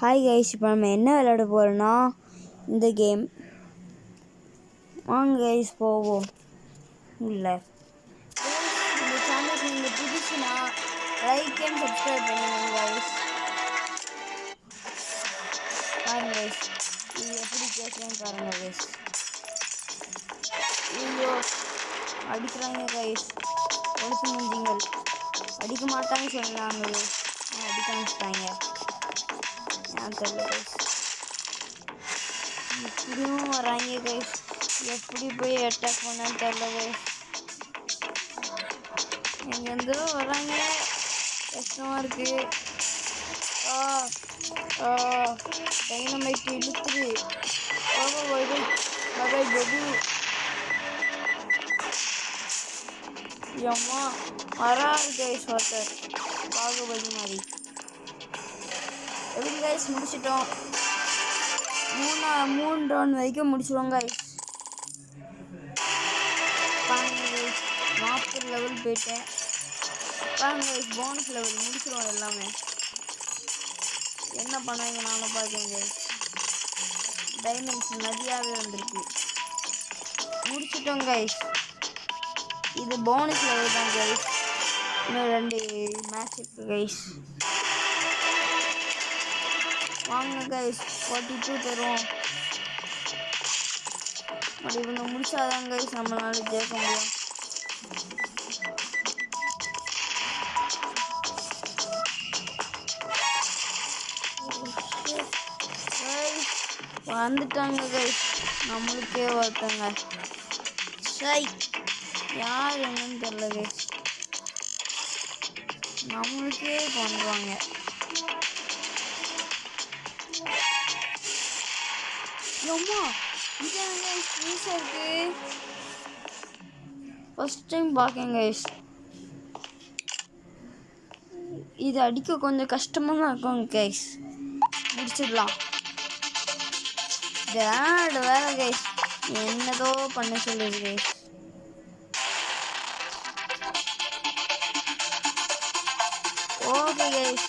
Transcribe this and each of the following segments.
Hi guys, இப்போ நம்ம என்ன விளையாட போகிறோன்னா இந்த கேம். வாங்க கைஸ் போவோம் இல்லை. இந்த சேனலுக்கு நீங்கள் புதுசுனா லைக் அண்ட் சப்ஸ்கிரைப் பண்ணுங்க கைஸ். பாருங்க கைஸ், இது எப்படி கேட்குறேன்னு பாருங்க கைஸ். ஐயோ அடிக்கிறாங்க கைஸ், ஒழுத்து முடிஞ்சிங்கள். அடிக்க மாட்டாங்க சொன்னாங்க, அடிக்க ஆரம்பிச்சிட்டாங்க. ஏன் தெரியல கைஸ், இப்படியும் வராங்க கைஸ். எப்படி போய் அட்டாக் பண்ணான்னு தெரியல கைஸ். எங்கேருந்தோ வராங்க, கஷ்டமாக இருக்கு. டைனமைட் இழுத்துரு. அம்மா வராது கைஸ், ஒருத்தர் பாகுபலி மாதிரி. எப்படி கைஸ் முடிச்சிட்டோம். மூணு ரவுண்ட் வரைக்கும் முடிச்சிடுவோம் கைஸ். பாருங்க கைஸ், 40 லெவல் போயிட்டேன். பாருங்க கைஸ், போனஸ் லெவல் முடிச்சிடுவோம் எல்லாமே. என்ன பண்ணுவாங்க நானும் பார்க்கேன் கைஸ். டைமண்ட்ஸ் நிறையாவே வந்திருக்கு. முடிச்சிட்டோம் கைஸ். இது போனஸ் லெவல் தான் கைஸ். இன்னும் 2 மேட்ச் இருக்கு கைஸ். வாங்க கைஸ், 42 தருவோம். அப்படி இவங்க முடிச்சாதான் கைஸ் நம்மளால ஜெயிக்க முடியும். வந்துட்டாங்க கைஸ், நம்மளுக்கே ஒருத்தங்க. சை, யார் என்னன்னு தெரியல கைஸ், நம்மளுக்கே பண்ணுவாங்க. அம்மா இது ஈஸியாக இருக்கு. ஃபர்ஸ்ட் டைம் பார்க்கேன் கைஸ். இது அடிக்க கொஞ்சம் கஷ்டமாக தான் இருக்கும் கைஸ். முடிச்சிடலாம். கிராண்ட் வேற கைஸ், என்னதோ பண்ண சொல்லுது கைஸ். ஓகே கைஸ்,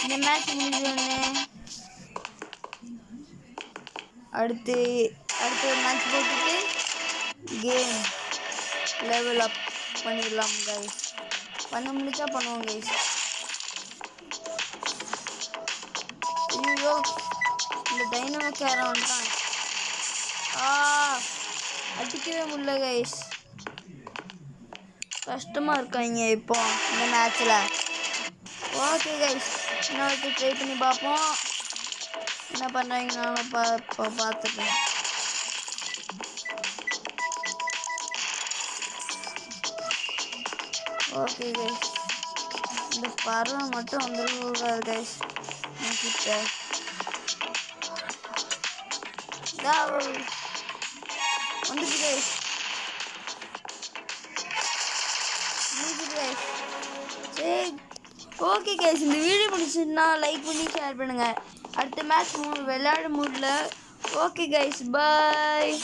இந்த மேட்ச் முடிஞ்சோடனே அடுத்து ஒரு மேட்ச் போட்டுட்டு கேம் லெவல் அப் பண்ணிடலாம் கைஸ். பண்ண முடிச்சா பண்ணுவோம் கைஸ். ஐயோ, இந்த டைனமிக் கேர வந்துட்டான். அடிக்கவே முடியல கைஸ், கஷ்டமாக இருக்காங்க இப்போ இந்த மேட்ச்சில். ஓகே கைஸ், இன்னொரு ட்ரை பண்ணி பார்ப்போம். என்ன பண்ணுறாங்க நானும் பார்த்துட்டேன். ஓகே கைஸ், இந்த பறவை மட்டும் வந்துருக்காது கைஸ் கிட்ட. வந்துச்சு கைஸ், சரி. ஓகே கைஸ், இந்த வீடியோ பிடிச்சிருந்தா லைக் பண்ணி ஷேர் பண்ணுங்கள். அடுத்த மேட்ச் விளையாட முடியல. ஓகே கைஸ், பாய்.